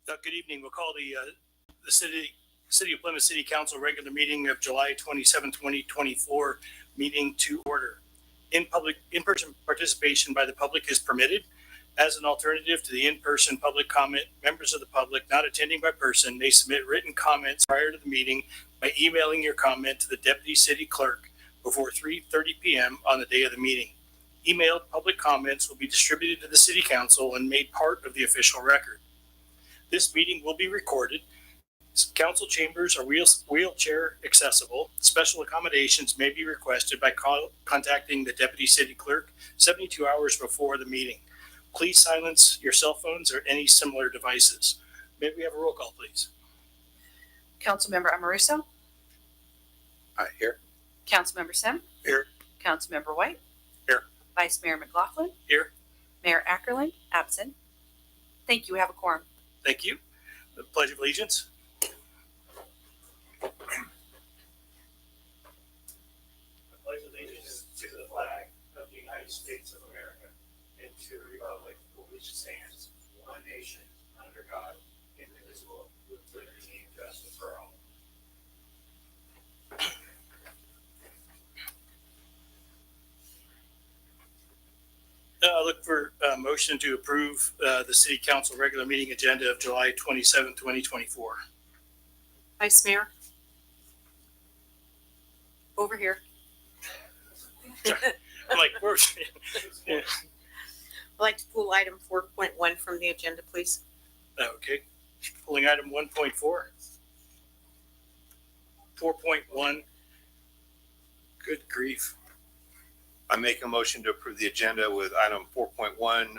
Good evening. We'll call the City of Plymouth City Council regular meeting of July 27, 2024 meeting to order. In-person participation by the public is permitted. As an alternative to the in-person public comment, members of the public not attending by person may submit written comments prior to the meeting by emailing your comment to the Deputy City Clerk before 3:30 p.m. on the day of the meeting. Emailed public comments will be distributed to the City Council and made part of the official record. This meeting will be recorded. Council chambers are wheelchair accessible. Special accommodations may be requested by contacting the Deputy City Clerk 72 hours before the meeting. Please silence your cell phones or any similar devices. May we have a roll call, please? Councilmember Amoruso? Here. Councilmember Sim? Here. Councilmember White? Here. Vice Mayor McLaughlin? Here. Mayor Ackerlin? Absent. Thank you. We have a quorum. Thank you. The Pledge of Allegiance. I pledge allegiance to the flag of the United States of America and to the republic for which it stands, one nation, under God, indivisible, with liberty and justice for all. I look for a motion to approve the City Council regular meeting agenda of July 27, 2024. Vice Mayor? Over here. I'm like, where's yeah. I'd like to pull item 4.1 from the agenda, please. Okay. Pulling item 1.4. 4.1. Good grief. I make a motion to approve the agenda with item 4.1,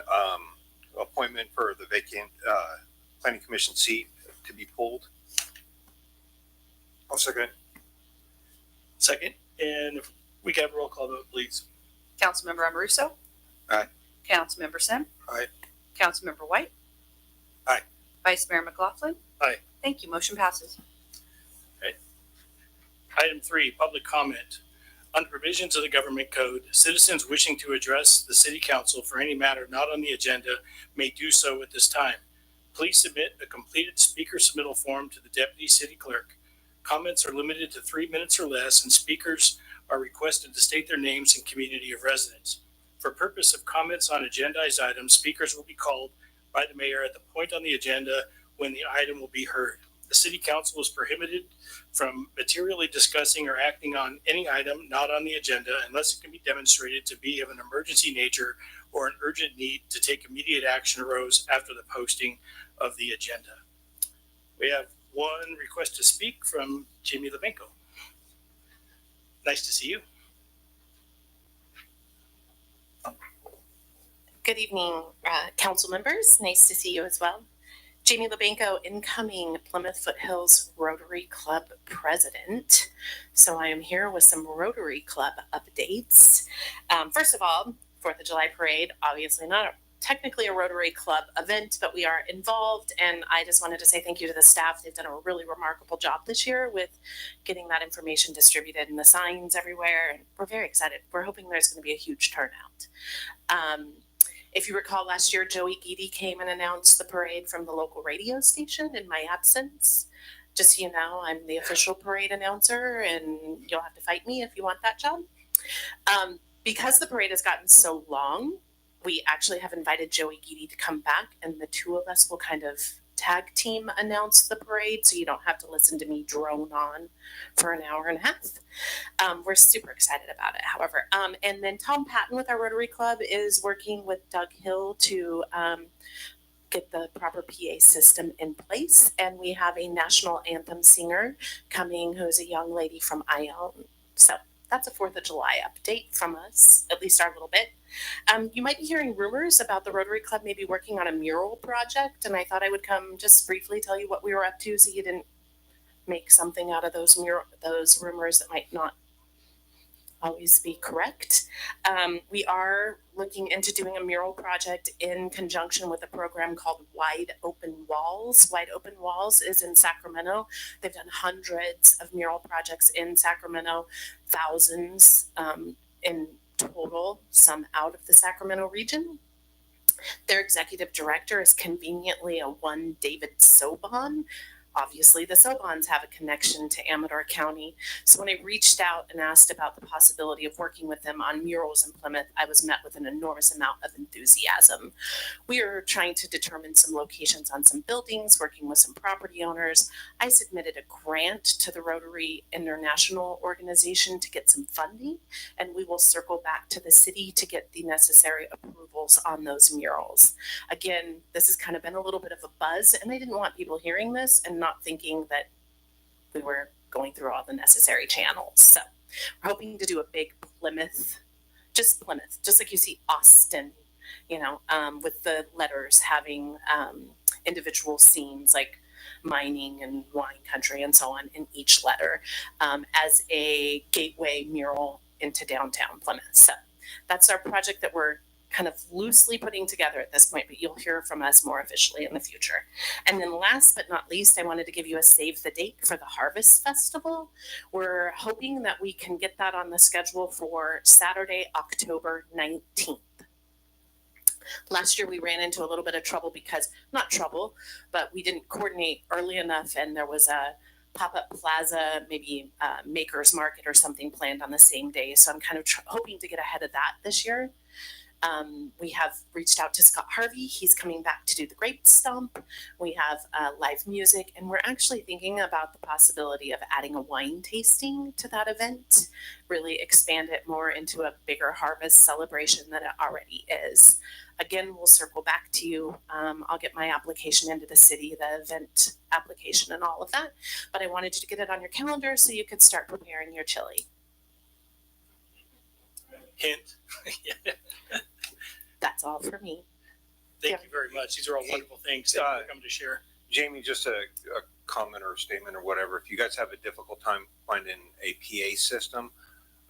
appointment for the vacant planning commission seat to be pulled. I'll second. Second. And if we can have a roll call vote, please. Councilmember Amoruso? Aye. Councilmember Sim? Aye. Councilmember White? Aye. Vice Mayor McLaughlin? Aye. Thank you. Motion passes. Item 3, public comment. Under provisions of the Government Code, citizens wishing to address the City Council for any matter not on the agenda may do so at this time. Please submit a completed speaker submittal form to the Deputy City Clerk. Comments are limited to 3 minutes or less, and speakers are requested to state their names and community of residence. For purpose of comments on agendized items, speakers will be called by the mayor at the point on the agenda when the item will be heard. The City Council is prohibited from materially discussing or acting on any item not on the agenda unless it can be demonstrated to be of an emergency nature or an urgent need to take immediate action arose after the posting of the agenda. We have one request to speak from Jamie Lebenko. Nice to see you. Good evening, council members. Nice to see you as well. Jamie Lebenko, incoming Plymouth Foothills Rotary Club president. So I am here with some Rotary Club updates. First of all, 4th of July parade, obviously not technically a Rotary Club event, but we are involved. And I just wanted to say thank you to the staff. They've done a really remarkable job this year with getting that information distributed and the signs everywhere. And we're very excited. We're hoping there's going to be a huge turnout. If you recall, last year, Joey Geedy came and announced the parade from the local radio station in my absence. Just so you know, I'm the official parade announcer, and you'll have to fight me if you want that job. Because the parade has gotten so long, we actually have invited Joey Geedy to come back, and the two of us will kind of tag team announce the parade, so you don't have to listen to me drone on for an hour and a half. We're super excited about it, however. And then Tom Patton with our Rotary Club is working with Doug Hill to get the proper PA system in place. And we have a national anthem singer coming who's a young lady from Ione. So that's a 4th of July update from us, at least our little bit. You might be hearing rumors about the Rotary Club maybe working on a mural project, and I thought I would come just briefly tell you what we were up to so you didn't make something out of those rumors that might not always be correct. We are looking into doing a mural project in conjunction with a program called Wide Open Walls. Wide Open Walls is in Sacramento. They've done hundreds of mural projects in Sacramento, thousands in total, some out of the Sacramento region. Their executive director is conveniently a one David Sobon. Obviously, the Sobons have a connection to Amador County. So when I reached out and asked about the possibility of working with them on murals in Plymouth, I was met with an enormous amount of enthusiasm. We are trying to determine some locations on some buildings, working with some property owners. I submitted a grant to the Rotary International Organization to get some funding, and we will circle back to the city to get the necessary approvals on those murals. Again, this has kind of been a little bit of a buzz, and I didn't want people hearing this and not thinking that we were going through all the necessary channels. So we're hoping to do a big Plymouth, just like you see Austin, with the letters having individual scenes like mining and wine country and so on in each letter, as a gateway mural into downtown Plymouth. So that's our project that we're kind of loosely putting together at this point, but you'll hear from us more officially in the future. And then last but not least, I wanted to give you a save the date for the Harvest Festival. We're hoping that we can get that on the schedule for Saturday, October 19th. Last year we ran into a little bit of trouble because, not trouble, but we didn't coordinate early enough, and there was a pop-up plaza, maybe Maker's Market or something planned on the same day. So I'm kind of hoping to get ahead of that this year. We have reached out to Scott Harvey. He's coming back to do the Grape Stomp. We have live music, and we're actually thinking about the possibility of adding a wine tasting to that event, really expand it more into a bigger harvest celebration than it already is. Again, we'll circle back to you. I'll get my application into the city, the event application and all of that, but I wanted you to get it on your calendar so you could start preparing your chili. Hint. That's all for me. Thank you very much. These are all wonderful things that you're coming to share. Jamie, just a comment or a statement or whatever. If you guys have a difficult time finding a PA system,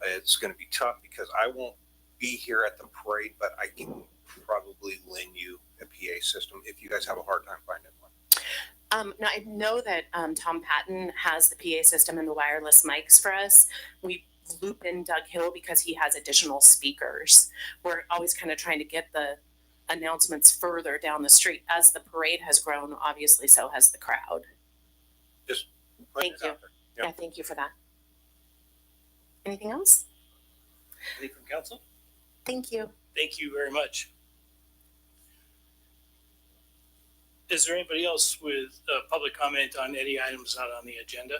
it's going to be tough because I won't be here at the parade, but I can probably lend you a PA system if you guys have a hard time finding one. Now I know that Tom Patton has the PA system and the wireless mics for us. We loop in Doug Hill because he has additional speakers. We're always kind of trying to get the announcements further down the street. As the parade has grown, obviously so has the crowd. Just thank you. Yeah, thank you for that. Anything else? Anything from council? Thank you. Thank you very much. Is there anybody else with public comment on any items not on the agenda?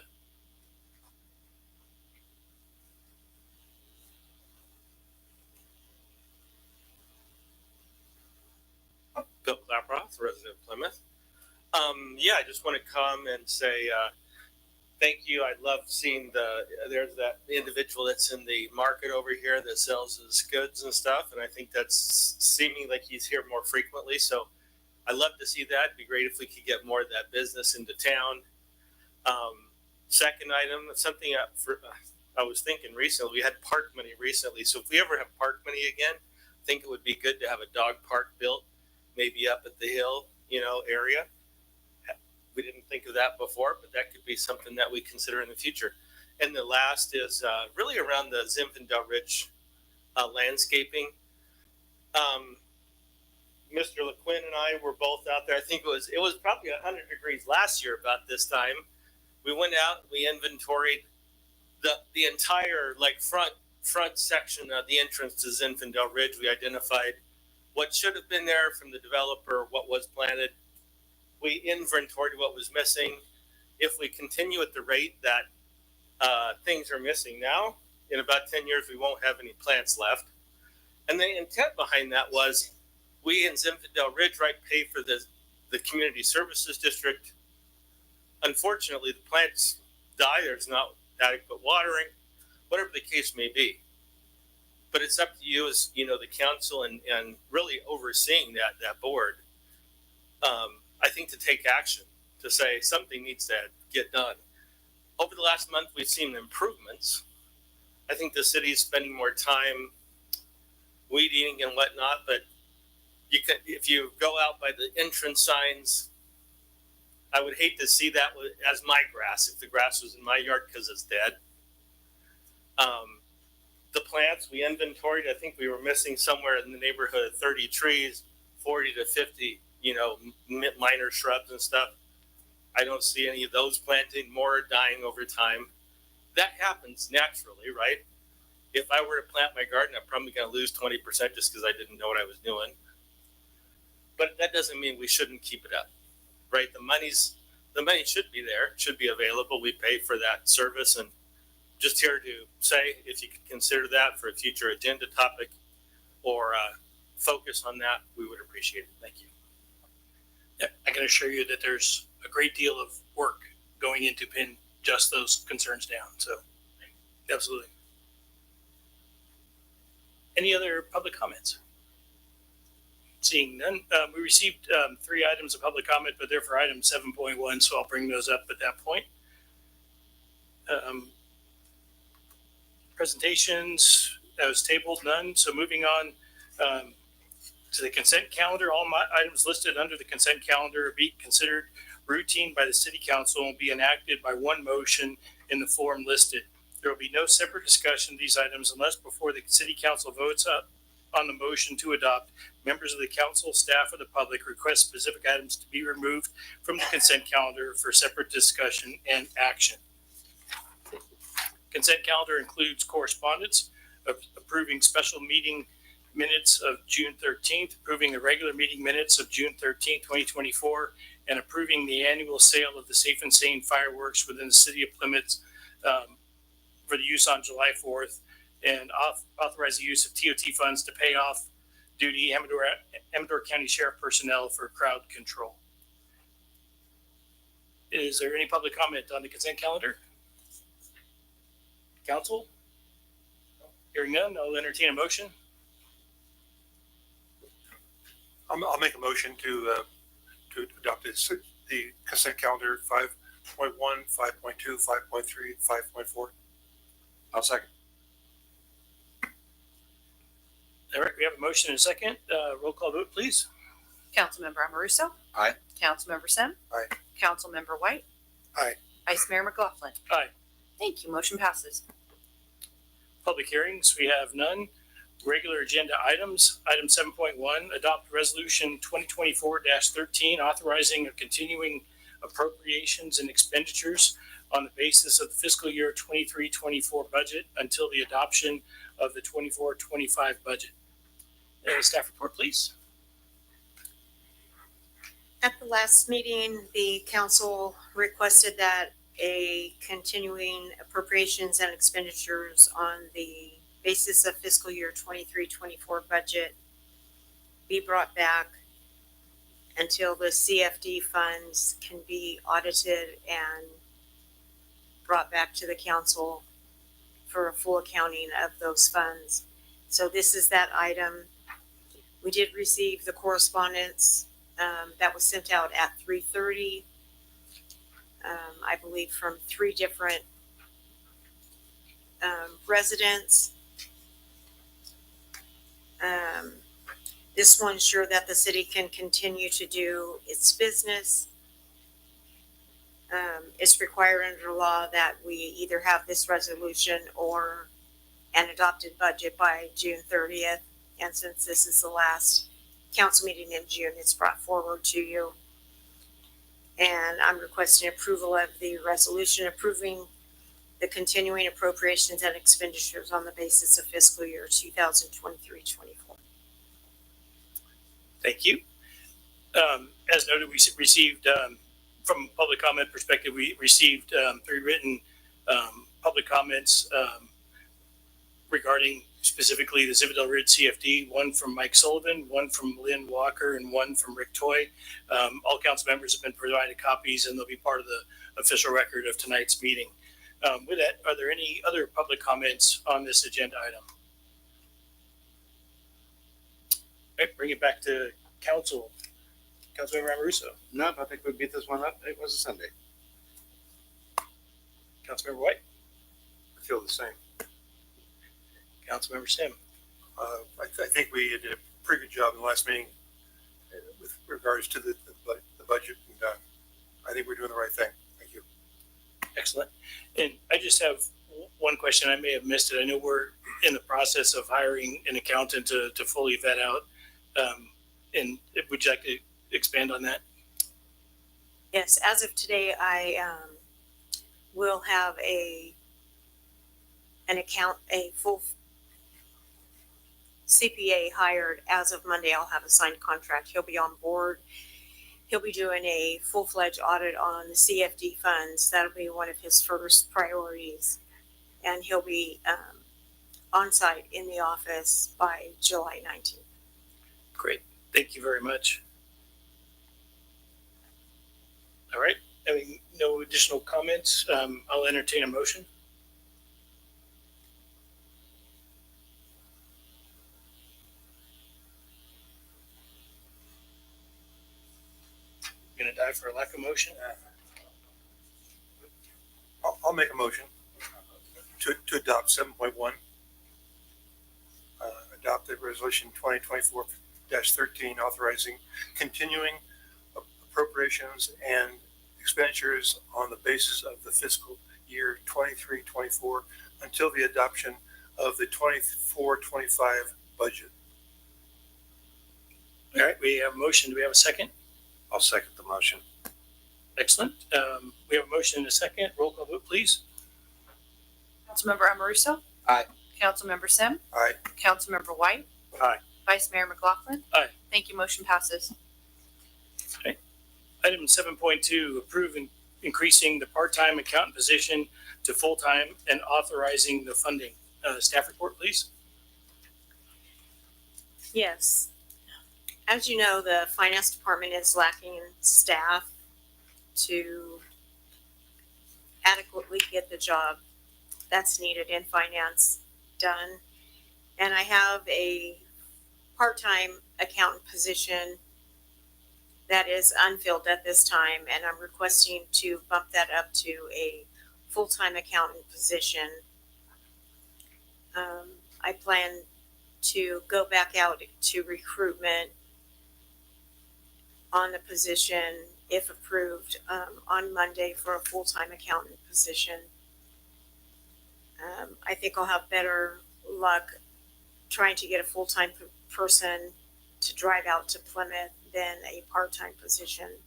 Bill Klaproth, resident of Plymouth. I just want to come and say thank you. I love seeing there's that individual that's in the market over here that sells his goods and stuff, and I think that's seeming like he's here more frequently. So I love to see that. It'd be great if we could get more of that business into town. Second item, something I was thinking recently. We had park money recently, so if we ever have park money again, I think it would be good to have a dog park built, maybe up at the hill, area. We didn't think of that before, but that could be something that we consider in the future. And the last is really around the Zinfandel Ridge landscaping. Mr. LeQuinn and I were both out there. I think it was probably 100 degrees last year about this time. We went out, we inventoried the entire front section of the entrance to Zinfandel Ridge. We identified what should have been there from the developer, what was planted. We inventoried what was missing. If we continue at the rate that things are missing now, in about 10 years, we won't have any plants left. And the intent behind that was we in Zinfandel Ridge, pay for the community services district. Unfortunately, the plants die. There's not adequate watering, whatever the case may be. But it's up to you as, the council and really overseeing that board, I think, to take action, to say something needs to get done. Over the last month, we've seen improvements. I think the city is spending more time weed eating and whatnot, but if you go out by the entrance signs, I would hate to see that as my grass, if the grass was in my yard, because it's dead. The plants we inventoried, I think we were missing somewhere in the neighborhood of 30 trees, 40 to 50, minor shrubs and stuff. I don't see any of those planting, more dying over time. That happens naturally, right? If I were to plant my garden, I'm probably going to lose 20% just because I didn't know what I was doing. But that doesn't mean we shouldn't keep it up, right? The money should be there, should be available. We pay for that service, and just here to say, if you could consider that for a future agenda topic or focus on that, we would appreciate it. Thank you. Yeah, I can assure you that there's a great deal of work going into pin just those concerns down. So, absolutely. Any other public comments? Seeing none, we received 3 items of public comment, but they're for item 7.1, so I'll bring those up at that point. Presentations, that was tabled, none. So moving on to the consent calendar, all items listed under the consent calendar be considered routine by the city council and will be enacted by one motion in the form listed. There will be no separate discussion of these items unless before the city council votes up on the motion to adopt, members of the council, staff, or the public request specific items to be removed from the consent calendar for separate discussion and action. Consent calendar includes correspondence, approving special meeting minutes of June 13th, approving the regular meeting minutes of June 13th, 2024, and approving the annual sale of the Safe and Sane fireworks within the city of Plymouth for the use on July 4th, and authorize the use of TOT funds to pay off duty Amador County Sheriff personnel for crowd control. Is there any public comment on the consent calendar? Council? Hearing none, I'll entertain a motion. I'll make a motion to adopt the consent calendar 5.1, 5.2, 5.3, 5.4. I'll second. All right, we have a motion and a second. Roll call vote, please. Councilmember Amoruso. Aye. Councilmember Sim. Aye. Councilmember White. Aye. Vice Mayor McLaughlin. Aye. Thank you. Motion passes. Public hearings, we have none. Regular agenda items. Item 7.1, adopt resolution 2024-13, authorizing a continuing appropriations and expenditures on the basis of the fiscal year 23-24 budget until the adoption of the 24-25 budget. Staff report, please. At the last meeting, the council requested that a continuing appropriations and expenditures on the basis of fiscal year 23-24 budget be brought back until the CFD funds can be audited and brought back to the council for a full accounting of those funds. So this is that item. We did receive the correspondence that was sent out at 3:30. I believe from 3 different residents. This will ensure that the city can continue to do its business. It's required under law that we either have this resolution or an adopted budget by June 30th. And since this is the last council meeting in June, it's brought forward to you. And I'm requesting approval of the resolution approving the continuing appropriations and expenditures on the basis of fiscal year 2023-24. Thank you. As noted, we received, from a public comment perspective, we received 3 written public comments regarding specifically the Zividel Ridge CFD, one from Mike Sullivan, one from Lynn Walker, and one from Rick Toy. All council members have been provided copies, and they'll be part of the official record of tonight's meeting. With that, are there any other public comments on this agenda item? All right, bring it back to council. Councilmember Amoruso. No, I think we beat this one up. It was a Sunday. Councilmember White. I feel the same. Councilmember Sim. I think we did a pretty good job in the last meeting with regards to the budget, and I think we're doing the right thing. Thank you. Excellent. And I just have one question. I may have missed it. I know we're in the process of hiring an accountant to fully vet out And would you like to expand on that? Yes, as of today, I will have a full CPA hired as of Monday. I'll have a signed contract. He'll be on board. He'll be doing a full-fledged audit on the CFD funds. That'll be one of his first priorities. And he'll be on site in the office by July 19th. Great. Thank you very much. All right. Having no additional comments, I'll entertain a motion. Gonna die for a lack of motion? I'll make a motion to adopt 7.1. Adopt the resolution 2024-13 authorizing continuing appropriations and expenditures on the basis of the fiscal year 23-24 until the adoption of the 24-25 budget. All right, we have a motion. Do we have a second? I'll second the motion. Excellent. We have a motion and a second. Roll call vote, please. Councilmember Amoruso. Aye. Councilmember Sim. Aye. Councilmember White. Aye. Vice Mayor McLaughlin. Aye. Thank you. Motion passes. Item 7.2, approve increasing the part-time accountant position to full-time and authorizing the funding. Staff report, please. Yes. As you know, the finance department is lacking in staff to adequately get the job that's needed in finance done. And I have a part-time accountant position that is unfilled at this time, and I'm requesting to bump that up to a full-time accountant position. I plan to go back out to recruitment on the position, if approved, on Monday for a full-time accountant position. I think I'll have better luck trying to get a full-time person to drive out to Plymouth than a part-time position.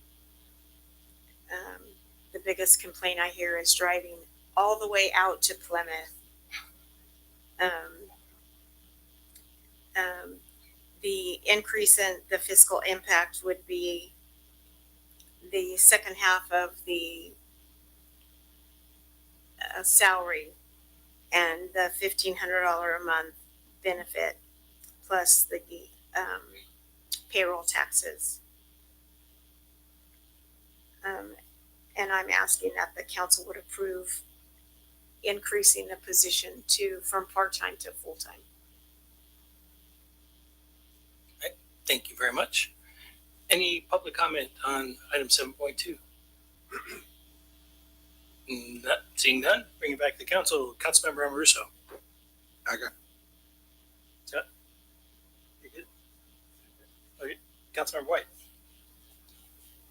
The biggest complaint I hear is driving all the way out to Plymouth. The increase in the fiscal impact would be the second half of the salary and the $1,500 a month benefit plus the payroll taxes. And I'm asking that the council would approve increasing the position from part-time to full-time. Thank you very much. Any public comment on item 7.2? Seeing none, bring it back to the council. Councilmember Amoruso. Okay. Scott? You good? Okay. Councilmember White.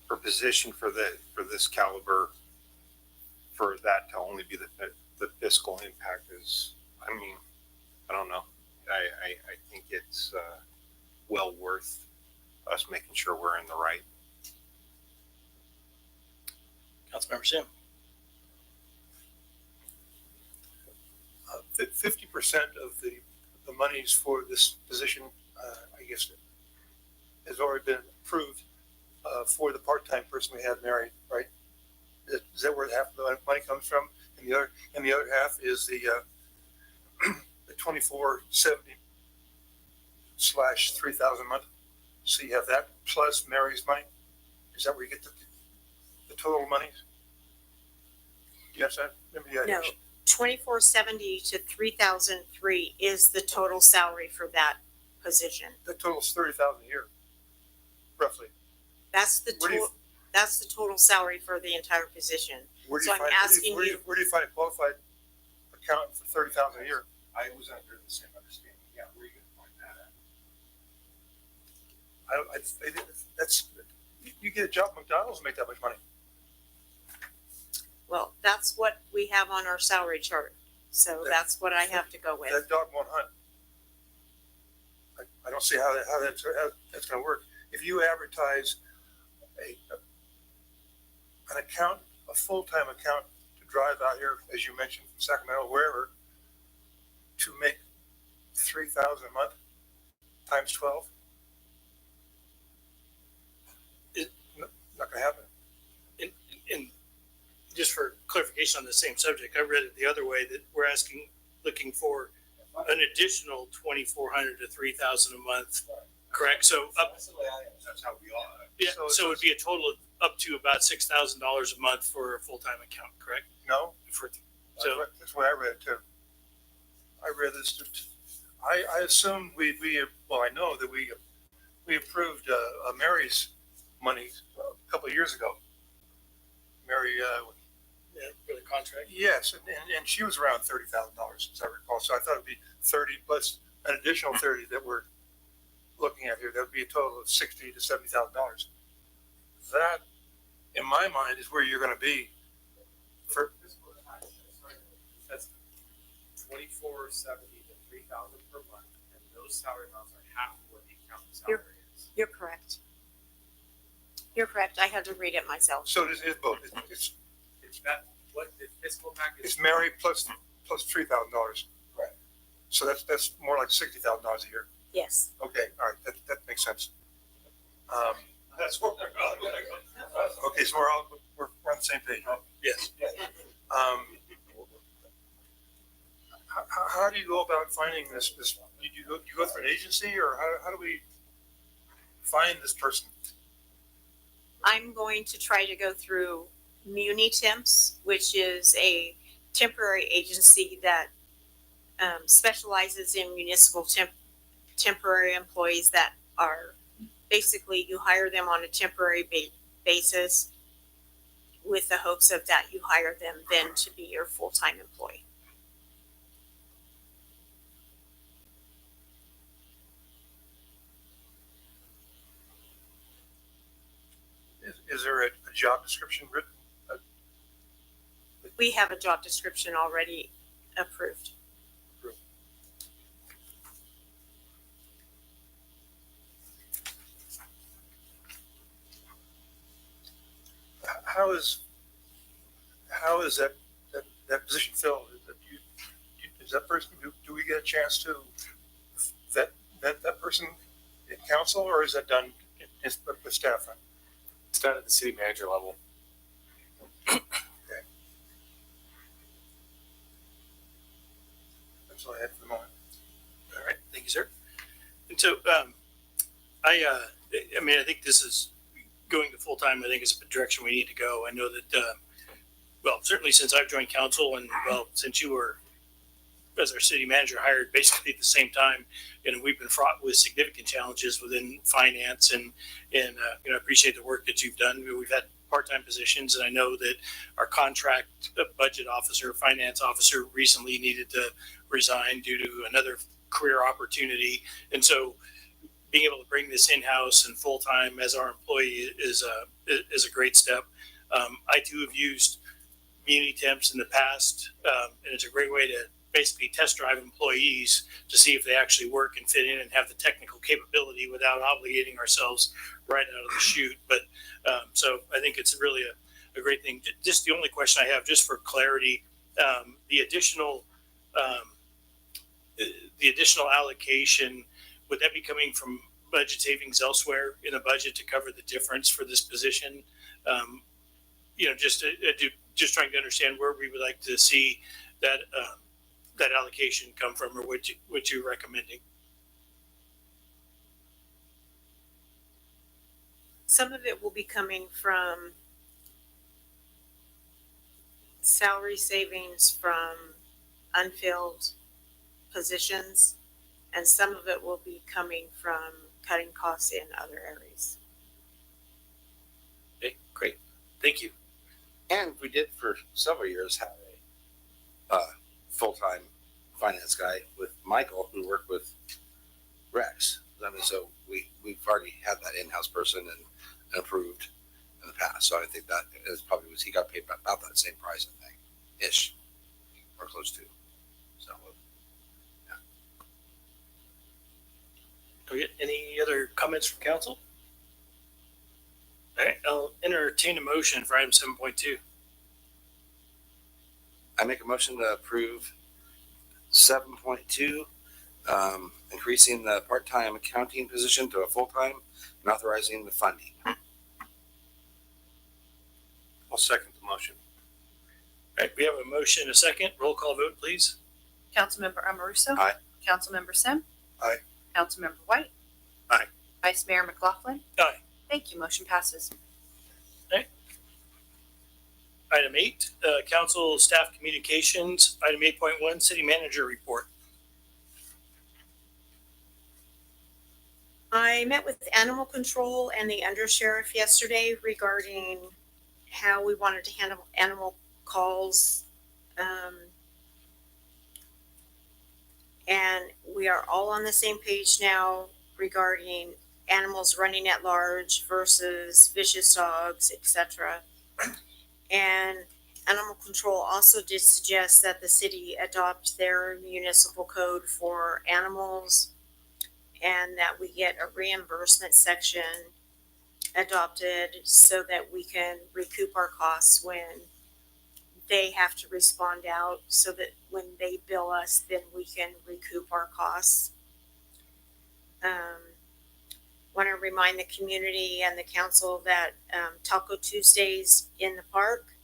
For position for this caliber, for that to only be the fiscal impact is, I mean, I don't know. I think it's well worth us making sure we're in the right. Councilmember Sim. 50% of the monies for this position, I guess, has already been approved for the part-time person we have, Mary, right? Is that where half of the money comes from? And the other half is the 2470 / 3,000 a month. So you have that plus Mary's money. Is that where you get the total monies? Yes, I remember the No, ideas. 2470 to 3,003 is the total salary for that position. The total's 30,000 a year, roughly. That's the Where do you- total. That's the total salary for the entire position. Where do So you I'm find, asking where do you- where do you find a qualified accountant for 30,000 a year? I was under the same understanding. Yeah, where are you gonna find that at? That's, you get a job at McDonald's and make that much money. Well, that's what we have on our salary chart. So that's what I have to go with. That dog won't hunt. I don't see how that's gonna work. if you advertise an account, a full-time account to drive out here, as you mentioned, from Sacramento, wherever, to make 3,000 a month times 12, not gonna happen. And just for clarification on the same subject, I read it the other way, that we're looking for an additional 2,400 to 3,000 a month, correct? So up, That's how we are. yeah, So so it would be a total of up to about $6,000 a month for a full-time account, correct? No, For, so that's what I read too. I read this. I assumed well, I know that we approved Mary's money a couple of years ago. Mary, yeah, for the contract. yes, and she was around $30,000, as I recall. So I thought it'd be 30 plus an additional 30 that we're looking at here. That would be a total of $60,000 to $70,000. That, in my mind, is where you're going to be. For That's 2,470 to 3,000 per month, and those salary amounts are half of what the accountant salary is. You're correct. You're correct. I had to read it myself. so it is both. It's that, what the fiscal package. It's Mary plus $3,000. Right. So that's more like $60,000 a year. Yes. Okay, all right, that makes sense. That's what we're going. Okay, so we're on the same page. Yes. How do you go about finding this? You go through an agency, or how do we find this person? I'm going to try to go through MuniTemps, which is a temporary agency that specializes in municipal temporary employees that are basically, you hire them on a temporary basis with the hopes of that you hire them then to be your full-time employee. Is there a job description written? We have a job description already approved. How is that position filled? Is that person, do we get a chance to vet that person in council, or is that done with staff? It's done at the city manager level. That's all I had for the moment. All right, thank you, sir. And so, I mean, I think this is going to full-time. I think it's the direction we need to go. I know that, well, certainly since I've joined council, and well, since you were, as our city manager, hired basically at the same time, and we've been fraught with significant challenges within finance, and you know, I appreciate the work that you've done. We've had part-time positions, and I know that our contract budget officer, finance officer recently needed to resign due to another career opportunity. And so being able to bring this in-house and full-time as our employee is a great step. I too have used MuniTemps in the past, and it's a great way to basically test drive employees to see if they actually work and fit in and have the technical capability without obligating ourselves right out of the chute. But so I think it's really a great thing. Just the only question I have, just for clarity, the additional allocation, would that be coming from budget savings elsewhere in the budget to cover the difference for this position? You know, just trying to understand where we would like to see that that allocation come from, or what you're recommending. Some of it will be coming from salary savings from unfilled positions, and some of it will be coming from cutting costs in other areas. Okay, great. Thank you. And we did for several years have a full-time finance guy with Michael who worked with Rex. I mean, so we've already had that in-house person and approved in the past. So I think that is probably he got paid about that same price, I think, ish, or close to. So, yeah. Do we get any other comments from council? All right, I'll entertain a motion for item 7.2. I make a motion to approve 7.2, increasing the part-time accounting position to a full-time and authorizing the funding. I'll second the motion. All right, we have a motion and a second. Roll call vote, please. Councilmember Amoruso. Aye. Councilmember Sim. Aye. Councilmember White. Aye. Vice Mayor McLaughlin. Aye. Thank you. Motion passes. Item 8, council staff communications. Item 8.1, city manager report. I met with animal control and the undersheriff yesterday regarding how we wanted to handle animal calls. And we are all on the same page now regarding animals running at large versus vicious dogs, etc. And animal control also did suggest that the city adopt their municipal code for animals and that we get a reimbursement section adopted so that we can recoup our costs when they have to respond out, so that when they bill us, then we can recoup our costs. Want to remind the community and the council that Taco Tuesdays in the park,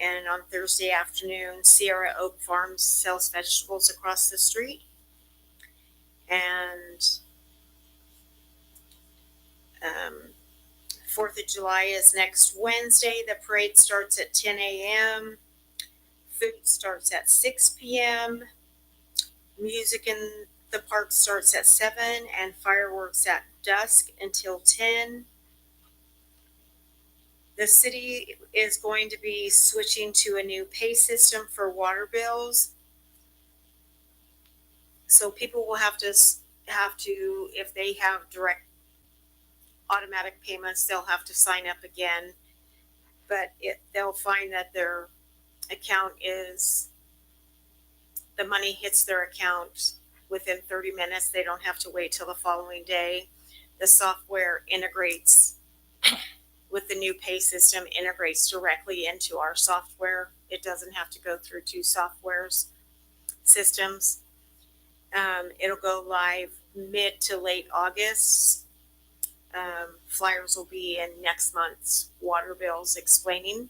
and on Thursday afternoon, Sierra Oak Farms sells vegetables across the street. And 4th of July is next Wednesday. The parade starts at 10 a.m. Food starts at 6 p.m. Music in the park starts at 7 and fireworks at dusk until 10. The city is going to be switching to a new pay system for water bills. So people will have to, if they have direct automatic payments, they'll have to sign up again. But they'll find that their account the money hits their account within 30 minutes. They don't have to wait till the following day. The software integrates with the new pay system, integrates directly into our software. It doesn't have to go through two softwares systems. It'll go live mid to late August. Flyers will be in next month's water bills explaining.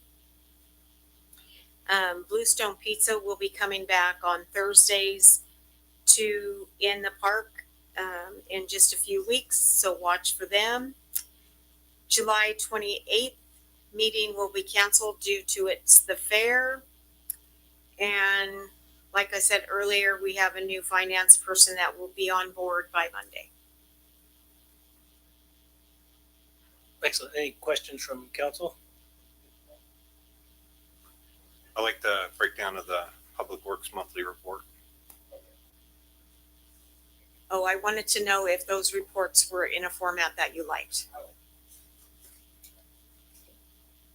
Bluestone Pizza will be coming back on Thursdays in the park in just a few weeks, so watch for them. July 28th meeting will be canceled due to it's the fair. And like I said earlier, we have a new finance person that will be on board by Monday. Excellent. Any questions from council? I like the breakdown of the Public Works monthly report. Oh, I wanted to know if those reports were in a format that you liked.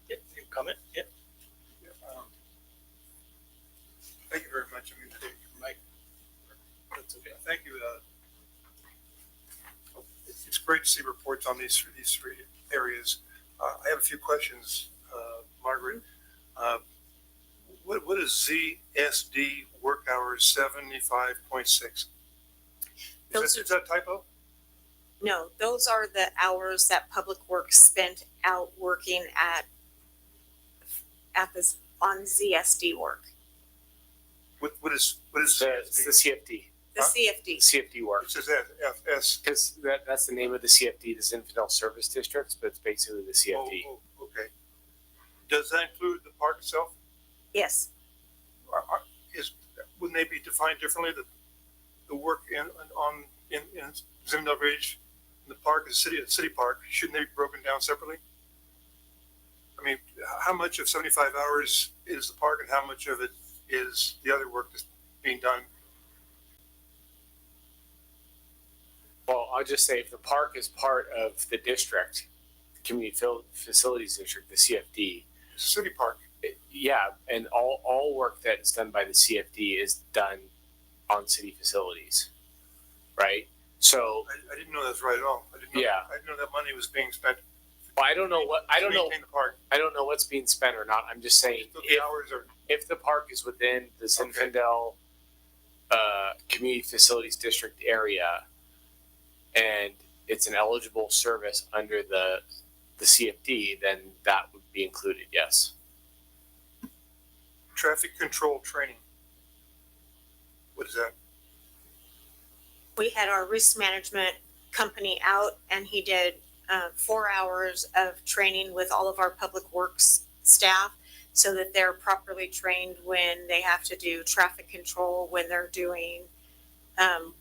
Yep. Any comment? Yep. Thank you very much. I mean, Mike. That's okay. thank you. It's great to see reports on these three areas. I have a few questions, Margaret. What is ZSD work hours 75.6? Is that a typo? No, those are the hours that Public Works spent out working on ZSD work. What is It's the ZSD? CFD, The CFD. CFD work. It says FS. Because that's the name of the CFD, the Zinfandel Service Districts, but it's basically the CFD. Oh, okay. Does that include the park itself? Yes. Wouldn't they be defined differently? The work in Zinfandel Ridge, in the park, the city park, shouldn't they be broken down separately? I mean, how much of 75 hours is the park, and how much of it is the other work that's being done? Well, I'll just say if the park is part of the district, the Community Facilities District, the CFD, It's a city park. yeah, and all work that is done by the CFD is done on city facilities, right? So I didn't know that's right at all. I didn't know that money was being spent Well, I don't know Maintain the park. I don't know what's being spent or not. I'm just saying, So the hours are, if the park is within the Zinfandel Community Facilities District area and it's an eligible service under the CFD, then that would be included, yes. traffic control training. What is that? We had our risk management company out and he did 4 hours of training with all of our public works staff so that they're properly trained when they have to do traffic control, when they're doing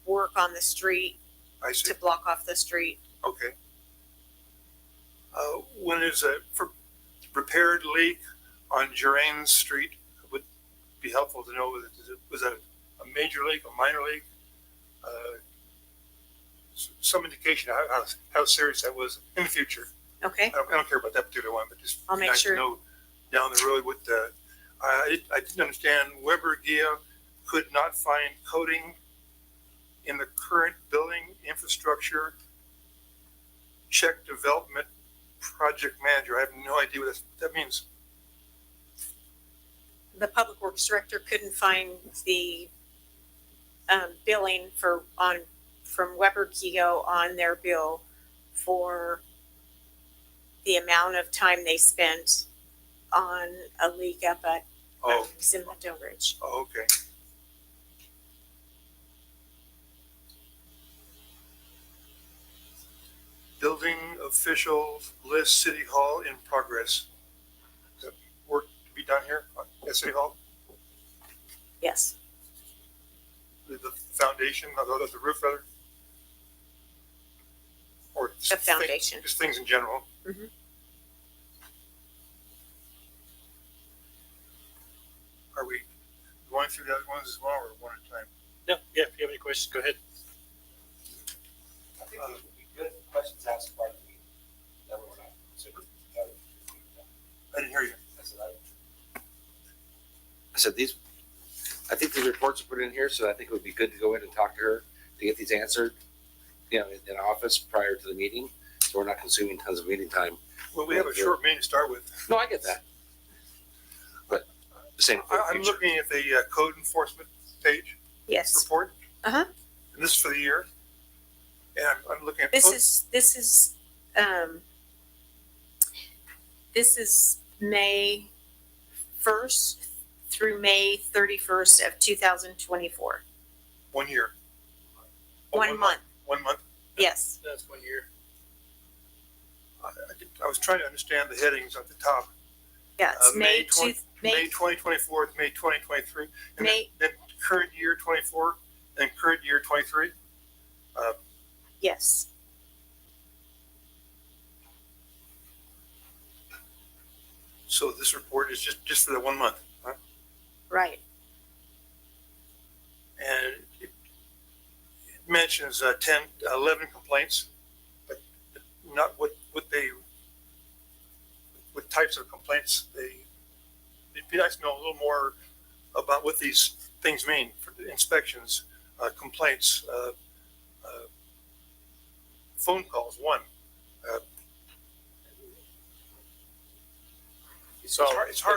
work on the street I see. to block off the street. Okay. When there's a repaired leak on Geranes Street, it would be helpful to know was that a major leak, a minor leak? Some indication how serious that was in the future. Okay, I don't care about that particular one, but just I'll make nice sure. to know down the road what I didn't understand. Weber Gia could not find coding in the current building infrastructure check development project manager. I have no idea what that means. the public works director couldn't find the billing from Weber Kego on their bill for the amount of time they spent on a leak up at Oh, Zinfandel Ridge. oh, okay. Building officials list City Hall in progress. Is that work to be done here at City Hall? Yes, The foundation of the roof, rather? Or the foundation. just things in general? Mhm. Are we going through the other ones as well, or one at a time? No, yeah, if you have any questions, go ahead. I think it would be good questions asked by the meeting that were not considered. I didn't hear you. I said these, I think these reports are put in here, so I think it would be good to go in and talk to her to get these answered, in office prior to the meeting, so we're not consuming tons of meeting time. Well, we have a short meeting to start with. No, I get that. But the same for the I'm future. looking at the code enforcement page Yes, report. Uh-huh. And this is for the year. And I'm looking at. this is May 1st through May 31st of 2024. 1 year. Oh, 1 month, 1 month. yes. That's 1 year. I was trying to understand the headings at the top. Yeah, it's May 2024 to May 2023. And May- then current year 24 and current year 23. Yes, So this report is just for the 1 month. Huh? right. And it mentions 11 complaints, but not what types of complaints it'd be nice to know a little more about what these things mean for the inspections, complaints, phone calls, one. So It's hard.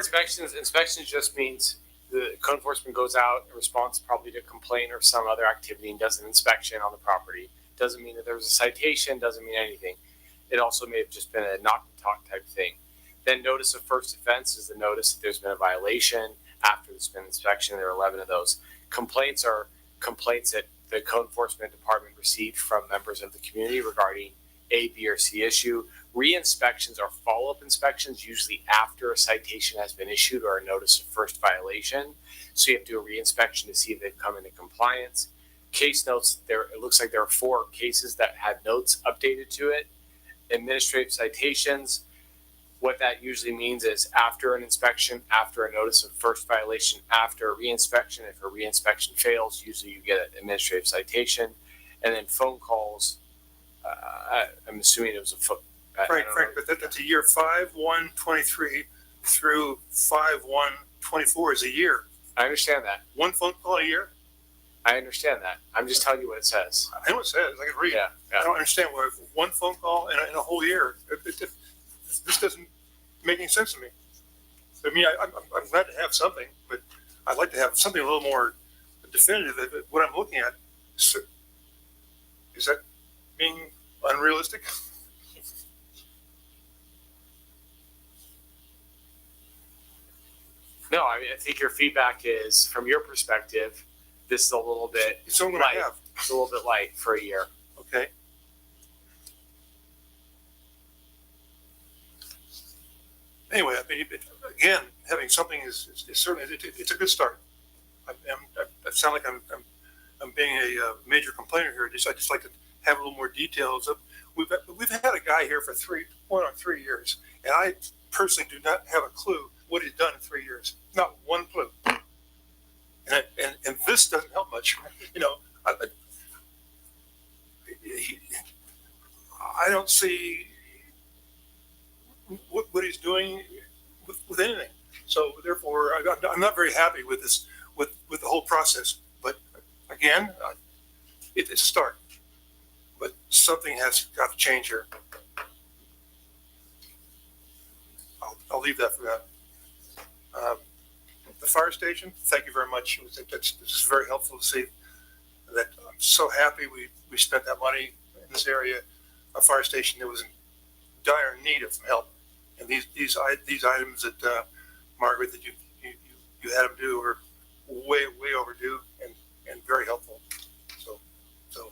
inspections just means the code enforcement goes out in response probably to complaint or some other activity and does an inspection on the property. Doesn't mean that there was a citation, doesn't mean anything. It also may have just been a knock and talk type thing. Then notice of first offense is the notice that there's been a violation after there's been inspection. There are 11 of those. Complaints are complaints that the code enforcement department received from members of the community regarding A, B, or C issue. Re-inspections are follow-up inspections, usually after a citation has been issued or a notice of first violation. So you have to do a re-inspection to see if they've come into compliance. Case notes, it looks like there are 4 cases that had notes updated to it. Administrative citations, what that usually means is after an inspection, after a notice of first violation, after a re-inspection. If a re-inspection fails, usually you get an administrative citation. And then phone calls, I'm assuming it was a phone. Frank, but that's a year 5/1/23 through 5/1/24 is a year. I understand that. One phone call a year? I understand that. I'm just telling you what it says. I know what it says. I can read. Yeah, I don't understand why one phone call in a whole year. this doesn't make any sense to me. I mean, I'm glad to have something, but I'd like to have something a little more definitive. What I'm looking at, is that being unrealistic? No, I mean, I think your feedback is, from your perspective, this is a little bit, It's only what I Right. have, it's a little bit light for a year. okay? Anyway, I mean, again, having something is certainly, it's a good start. I sound like I'm being a major complainer here. I just like to have a little more details. We've had a guy here for 3 years, and I personally do not have a clue what he's done in 3 years. Not one clue. And this doesn't help much. You know, I don't see what he's doing with anything. So therefore, I'm not very happy with this, with the whole process. But again, it's a start. But something has got to change here. I'll leave that for that. The fire station, thank you very much. This is very helpful to see that. I'm so happy we spent that money in this area. A fire station that was in dire need of some help. And these items that Margaret, that you had them do are way overdue and very helpful. So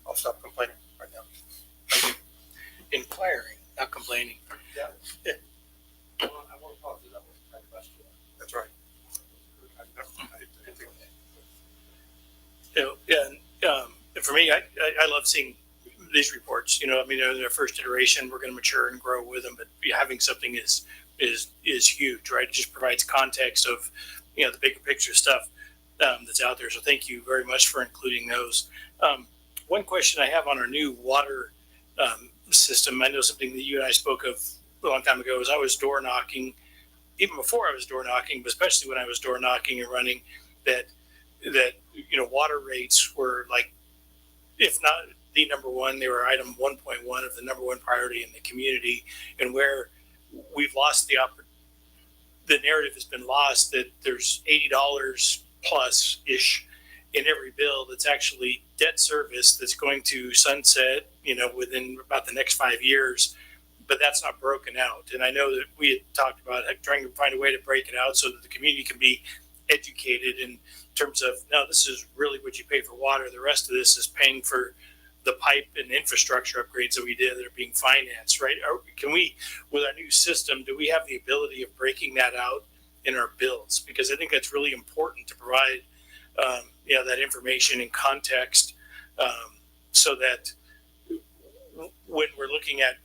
I'll stop complaining right now. Thank you. Inquiring, not complaining. I want to pause it. That was my question. That's right. You know, and for me, I love seeing these reports. You know, I mean, they're their first iteration. We're going to mature and grow with them, but having something is huge, right? It just provides context of, you know, the bigger picture stuff that's out there. So thank you very much for including those. One question I have on our new water system, I know something that you and I spoke of a long time ago, is I was door knocking, even before I was door knocking, but especially when I was door knocking and running, that you know, water rates were like, if not the number one, they were item 1.1 of the number one priority in the community, and where we've lost the narrative has been lost that there's $80 plus ish in every bill that's actually debt service that's going to sunset, you know, within about the next 5 years, but that's not broken out. And I know that we had talked about trying to find a way to break it out so that the community can be educated in terms of, no, this is really what you pay for water. The rest of this is paying for the pipe and infrastructure upgrades that we did that are being financed, right? Can we, with our new system, do we have the ability of breaking that out in our bills? Because I think that's really important to provide, you know, that information in context, so that when we're looking at,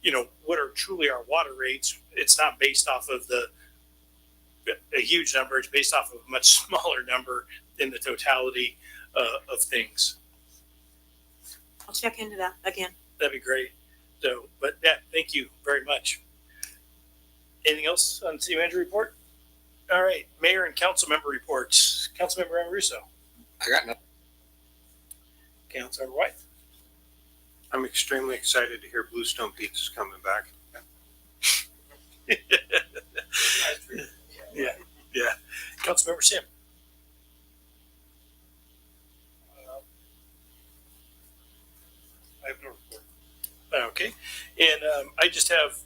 you know, what are truly our water rates, it's not based off of a huge number. It's based off of a much smaller number in the totality of things. I'll check into that again. That'd be great. So, but yeah, thank you very much. Anything else on city manager report? All right, mayor and council member reports. Councilmember Amoruso. I got nothing. Councilmember White. I'm extremely excited to hear Bluestone Pizza's coming back. Yeah. Councilmember Sim. I have no report. Okay, and I just have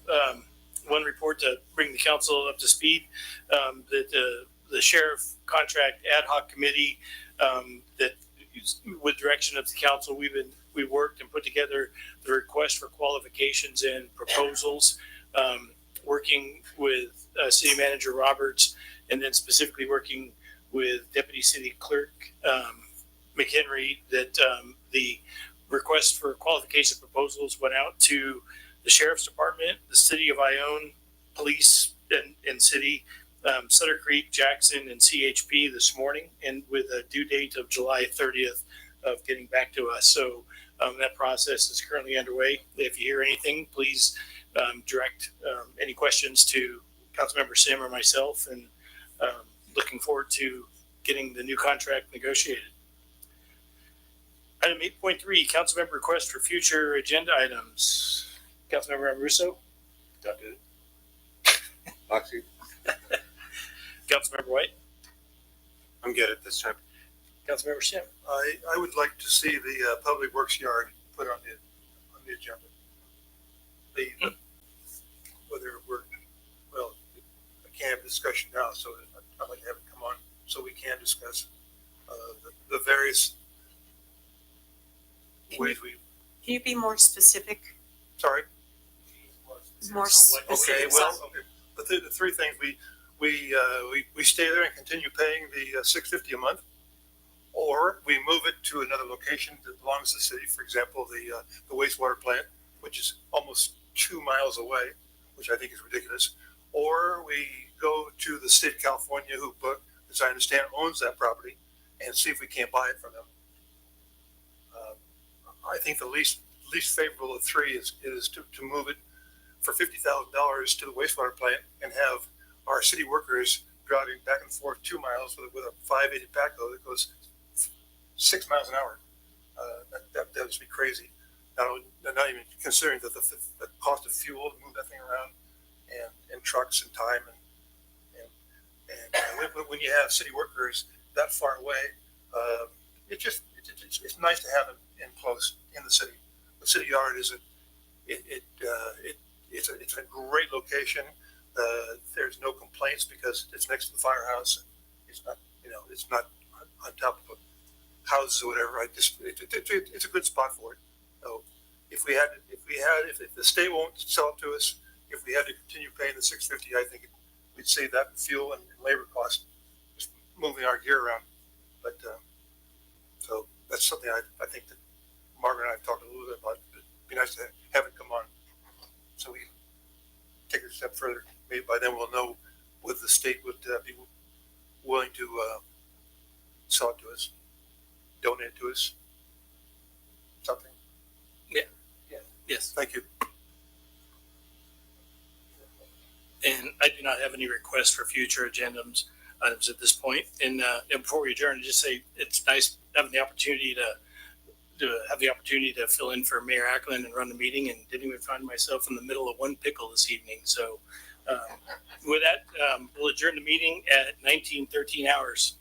one report to bring the council up to speed. That the sheriff contract ad hoc committee, that with direction of the council, we worked and put together the request for qualifications and proposals, working with City Manager Roberts, and then specifically working with Deputy City Clerk McHenry, that the request for qualification proposals went out to the Sheriff's Department, the City of Ione, Police and City, Sutter Creek, Jackson, and CHP this morning, and with a due date of July 30th of getting back to us. So that process is currently underway. If you hear anything, please direct any questions to Councilmember Sim or myself, and looking forward to getting the new contract negotiated. Item 8.3, council member request for future agenda items. Councilmember Amoruso. Don't do it. Moxie? Councilmember White. I'm good at this time. Councilmember Sim. I would like to see the public works yard put on the agenda. Whether we're, well, I can't have a discussion now, so I'd like to have it come on so we can discuss the various ways we, Can you be more specific? sorry. More Okay, specific? well, okay. The three things, we stay there and continue paying the $650 a month, or we move it to another location that belongs to the city, for example, the wastewater plant, which is almost 2 miles away, which I think is ridiculous, or we go to the state of California, who, as I understand, owns that property, and see if we can't buy it from them. I think the least favorable of three is to move it for $50,000 to the wastewater plant and have our city workers driving back and forth 2 miles with a 580 backhoe that goes 6 miles an hour. That would just be crazy. Not even considering the cost of fuel to move that thing around, and trucks and time, and when you have city workers that far away, it's nice to have them in close in the city. The city yard is it's a great location. There's no complaints because it's next to the firehouse. It's not on top of houses or whatever. It's a good spot for it. So if the state won't sell it to us, if we had to continue paying the $650, I think we'd save that in fuel and labor costs, just moving our gear around. But so that's something I think that Margaret and I have talked a little bit about. It'd be nice to have it come on, so we take it a step further. Maybe by then we'll know whether the state would be willing to sell it to us, donate it to us, something. Yes. Thank you. And I do not have any requests for future items at this point. And before we adjourn, just say it's nice having the opportunity to fill in for Mayor Ackland and run the meeting, and didn't even find myself in the middle of one pickle this evening. So with that, we'll adjourn the meeting at 19:13 hours.